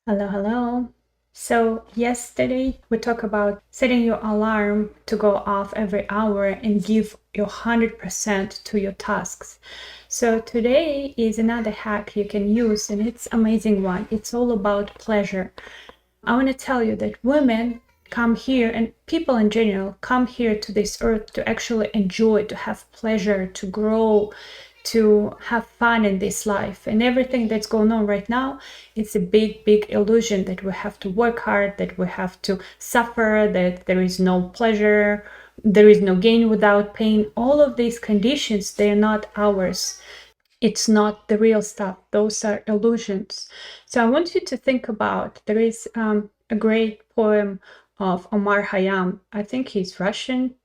Hello, hello. So, yesterday we talked about setting your alarm to go off every hour and give your 100% to your tasks. So, today is another hack you can use, and it's amazing one. It's all about pleasure. I want to tell you that women come here and people in general come here to this earth to actually enjoy, to have pleasure, to grow, to have fun in this life. And everything that's going on right now, it's a big illusion that we have to work hard, that we have to suffer, that there is no pleasure, there is no gain without pain. All of these conditions, they're not ours. It's not the real stuff. Those are illusions. So I want you to think about, there is a great poem of Omar Khayyam. I think he's Russian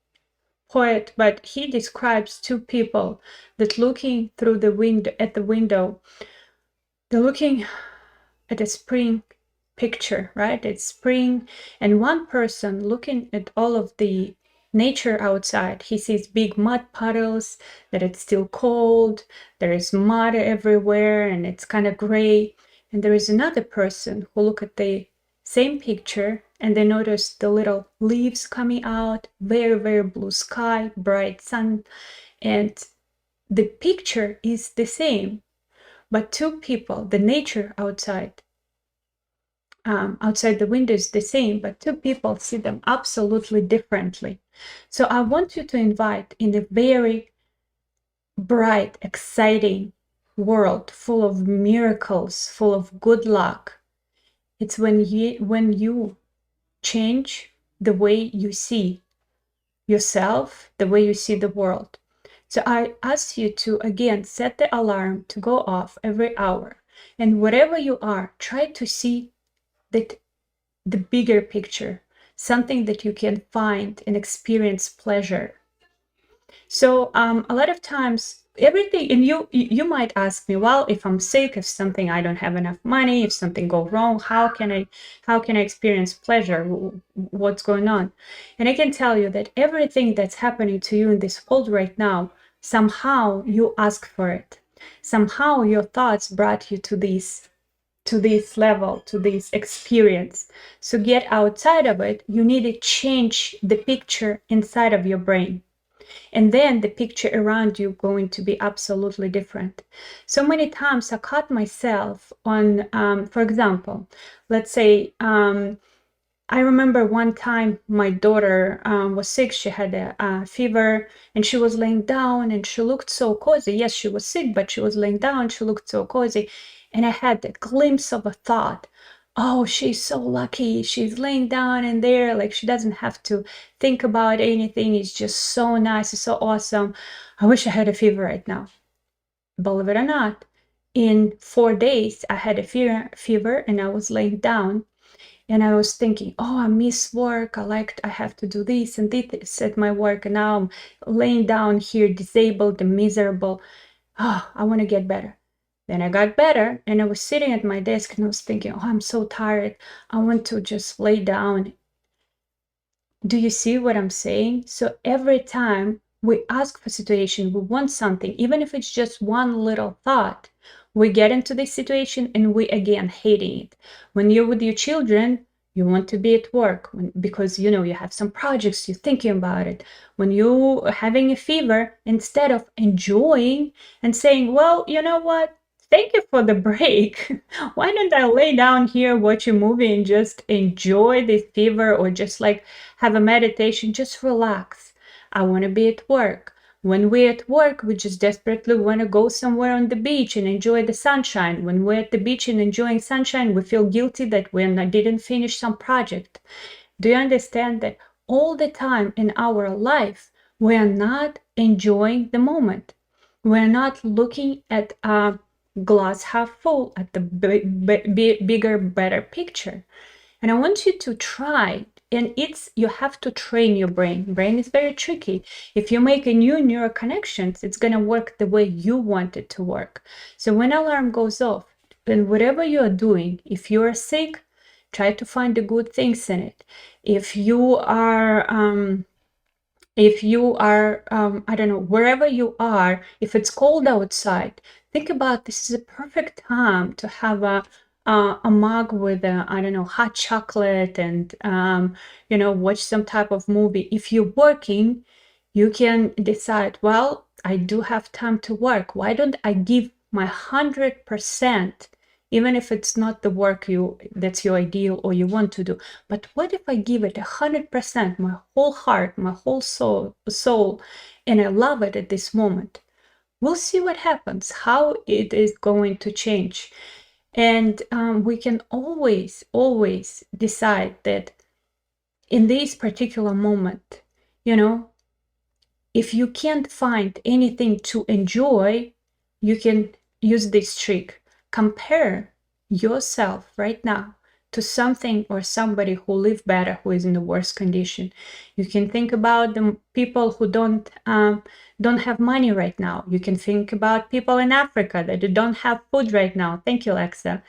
poet, but he describes two people that looking through the window at the window, they're looking at a spring picture, right? It's spring, and one person looking at all of the nature outside, he sees big mud puddles, that it's still cold, there is mud everywhere, and it's kind of gray. And there is another person who look at the same picture and they notice the little leaves coming out, very blue sky, bright sun, and the picture is the same, but two people, the nature outside the window is the same, but two people see them absolutely differently. So I want you to invite in a very bright, exciting world full of miracles, full of good luck. It's when you change the way you see yourself, the way you see the world. So I ask you to, again, set the alarm to go off every hour. And wherever you are, try to see that the bigger picture, something that you can find and experience pleasure. So a lot of times everything, and you might ask me, well, if I'm sick, if something, I don't have enough money, if something go wrong, how can I experience pleasure? What's going on? And I can tell you that everything that's happening to you in this world right now, somehow you ask for it. Somehow your thoughts brought you to this level, to this experience. So get outside of it. You need to change the picture inside of your brain. And then the picture around you going to be absolutely different. So many times I caught myself on, for example, let's say, I remember one time my daughter was sick. She had a fever and she was laying down and she looked so cozy. Yes, she was sick, but she was laying down. She looked so cozy. And I had a glimpse of a thought. Oh, she's so lucky. She's laying down in there. Like she doesn't have to think about anything. It's just so nice. It's so awesome. I wish I had a fever right now. Believe it or not, in 4 days, I had a fever and I was laying down. And I was thinking, oh, I miss work. I have to do this and this at my work. And now I'm laying down here, disabled and miserable. Oh, I want to get better. Then I got better and I was sitting at my desk and I was thinking, oh, I'm so tired. I want to just lay down. Do you see what I'm saying? So every time we ask for a situation, we want something, even if it's just one little thought, we get into this situation and we again hating it. When you're with your children, you want to be at work because you have some projects, you're thinking about it. When you're having a fever, instead of enjoying and saying, well, you know what? Thank you for the break. Why don't I lay down here, watch a movie, and just enjoy this fever, or just like have a meditation, just relax. I want to be at work. When we're at work, we just desperately want to go somewhere on the beach and enjoy the sunshine. When we're at the beach and enjoying sunshine, we feel guilty that we didn't finish some project. Do you understand that all the time in our life, we are not enjoying the moment? We're not looking at a glass half full, at the bigger, better picture. And I want you to try, and you have to train your brain. Brain is very tricky. If you make a new neural connections, it's going to work the way you want it to work. So when alarm goes off, and whatever you are doing, if you are sick, try to find the good things in it. If you are I don't know, wherever you are, if it's cold outside, think about this is a perfect time to have a a mug with I don't know, hot chocolate and watch some type of movie. If you're working, you can decide, well, I do have time to work. Why don't I give my 100%, even if it's not the work that's your ideal or you want to do? But what if I give it 100%, my whole heart, my whole soul, and I love it at this moment? We'll see what happens, how it is going to change. And we can always decide that in this particular moment, you know, if you can't find anything to enjoy, you can use this trick. Compare yourself right now to something or somebody who live better, who is in the worst condition. You can think about the people who don't have money right now. You can think about people in Africa that don't have food right now. Thank you, Alexa.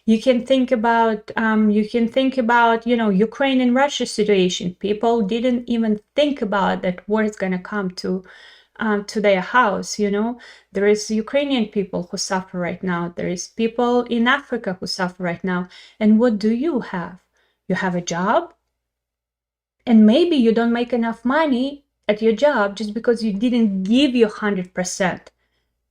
You can think about Ukraine and Russia situation. People didn't even think about that war is going to come to their house. There is Ukrainian people who suffer right now. There is people in Africa who suffer right now. And what do you have? You have a job, and maybe you don't make enough money at your job just because you didn't give your 100%,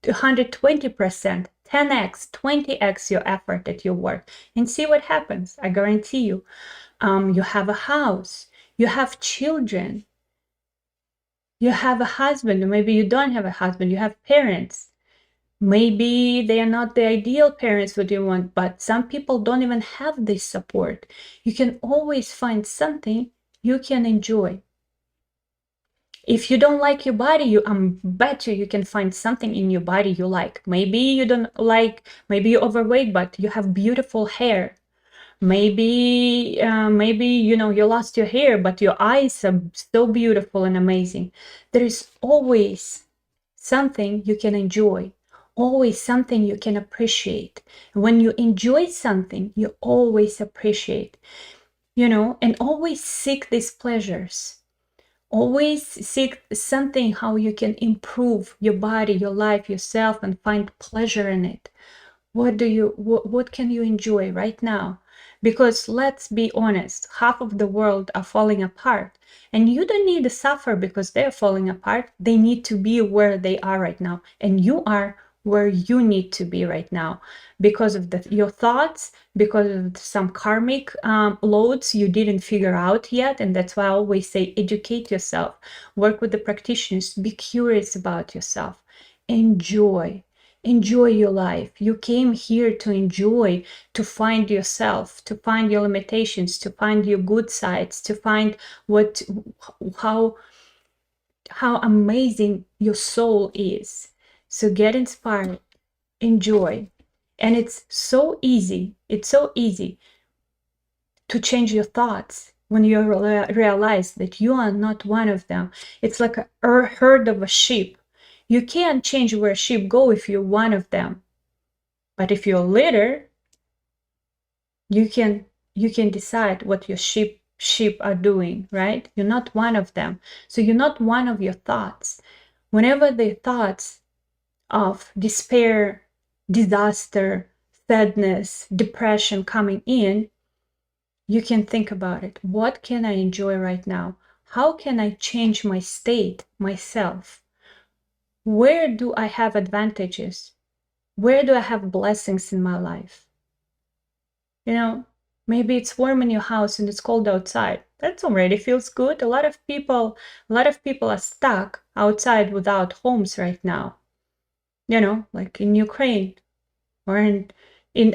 120%, 10x, 20x your effort at your work, and see what happens. I guarantee you. You have a house, you have children, you have a husband, or maybe you don't have a husband, you have parents. Maybe they are not the ideal parents that you want, but some people don't even have this support. You can always find something you can enjoy. If you don't like your body, I'm bet you can find something in your body you like. Maybe you don't like, maybe you're overweight, but you have beautiful hair. Maybe you lost your hair, but your eyes are so beautiful and amazing. There is always something you can enjoy, always something you can appreciate. When you enjoy something, you always appreciate, and always seek these pleasures. Always seek something how you can improve your body, your life, yourself, and find pleasure in it. What can you enjoy right now? Because let's be honest, half of the world are falling apart, and you don't need to suffer because they're falling apart. They need to be where they are right now, and you are where you need to be right now because of your thoughts, because of some karmic loads you didn't figure out yet. And that's why I always say, educate yourself, work with the practitioners, be curious about yourself, enjoy your life. You came here to enjoy, to find yourself, to find your limitations, to find your good sides, to find how amazing your soul is. So get inspired, enjoy. And it's so easy to change your thoughts when you realize that you are not one of them. It's like a herd of a sheep. You can't change where sheep go if you're one of them. But if you're a leader, you can decide what your sheep are doing, right? You're not one of them. So you're not one of your thoughts. Whenever the thoughts of despair, disaster, sadness, depression coming in, you can think about it. What can I enjoy right now? How can I change my state, myself? Where do I have advantages? Where do I have blessings in my life? Maybe it's warm in your house and it's cold outside. That already feels good. A lot of people are stuck outside without homes right now. Like in Ukraine or in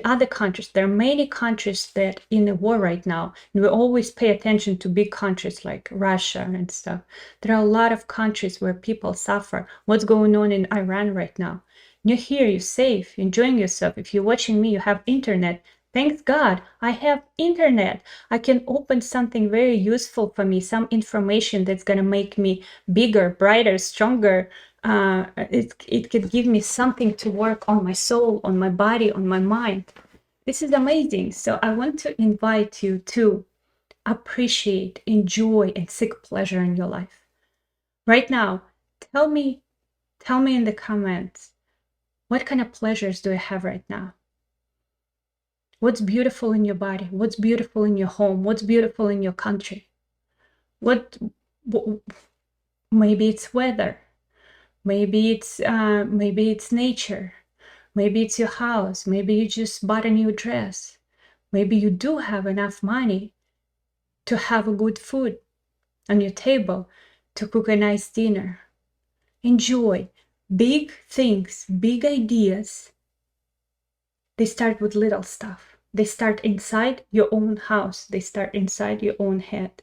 other countries. There are many countries that in a war right now, and we always pay attention to big countries like Russia and stuff. There are a lot of countries where people suffer. What's going on in Iran right now? You're here, you're safe, you're enjoying yourself. If you're watching me, you have internet. Thanks God, I have internet. I can open something very useful for me, some information that's gonna make me bigger, brighter, stronger. It could give me something to work on my soul, on my body, on my mind. This is amazing. So I want to invite you to appreciate, enjoy, and seek pleasure in your life. Right now, tell me in the comments, what kind of pleasures do I have right now? What's beautiful in your body? What's beautiful in your home? What's beautiful in your country? What, maybe it's weather. Maybe it's nature. Maybe it's your house. Maybe you just bought a new dress. Maybe you do have enough money to have a good food on your table, to cook a nice dinner. Enjoy big things, big ideas. They start with little stuff. They start inside your own house. They start inside your own head.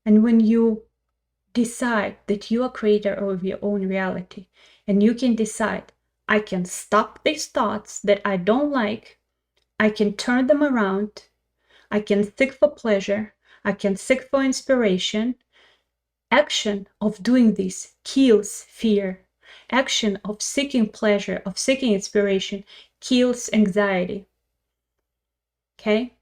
And when you decide that you are creator of your own reality, and you can decide, I can stop these thoughts that I don't like, I can turn them around, I can seek for pleasure, I can seek for inspiration. Action of doing this kills fear. Action of seeking pleasure, of seeking inspiration, kills anxiety. Okay?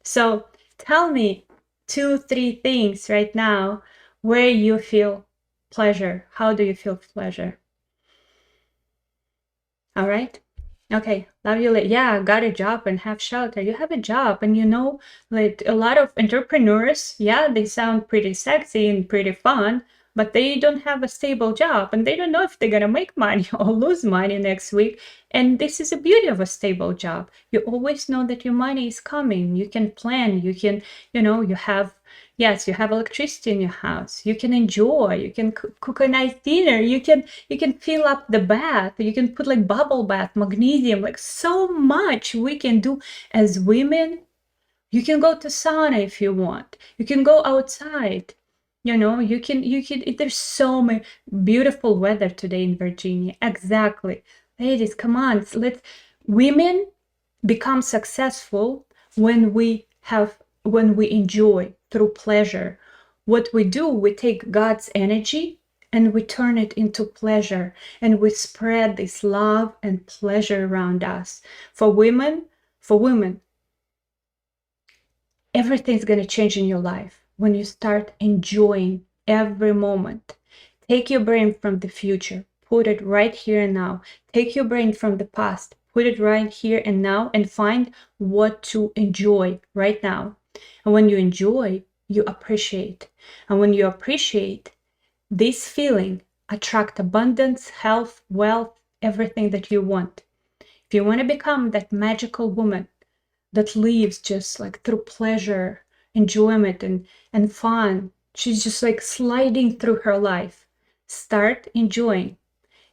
So tell me 2-3 things right now where you feel pleasure. How do you feel pleasure? All right? Okay, love you. Yeah, got a job and have shelter. You have a job, and like a lot of entrepreneurs, yeah, they sound pretty sexy and pretty fun, but they don't have a stable job, and they don't know if they're gonna make money or lose money next week. And this is the beauty of a stable job. You always know that your money is coming. You can plan. You can, you have. Yes, you have electricity in your house. You can enjoy. You can cook a nice dinner. You can fill up the bath. You can put like bubble bath, magnesium, like so much we can do as women. You can go to sauna if you want. You can go outside. You can there's so much beautiful weather today in Virginia. Exactly. Ladies, come on. Let's women become successful when we enjoy through pleasure. What we do, we take God's energy and we turn it into pleasure, and we spread this love and pleasure around us. For women, everything's going to change in your life when you start enjoying every moment. Take your brain from the future, put it right here and now. Take your brain from the past, put it right here and now, and find what to enjoy right now. And when you enjoy, you appreciate. And when you appreciate, this feeling attract abundance, health, wealth, everything that you want. If you want to become that magical woman that lives just like through pleasure, enjoyment, and fun, she's just like sliding through her life. Start enjoying.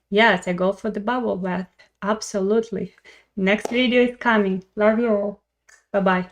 Yes, I go for the bubble bath. Absolutely. Next video is coming. Love you all. Bye-bye.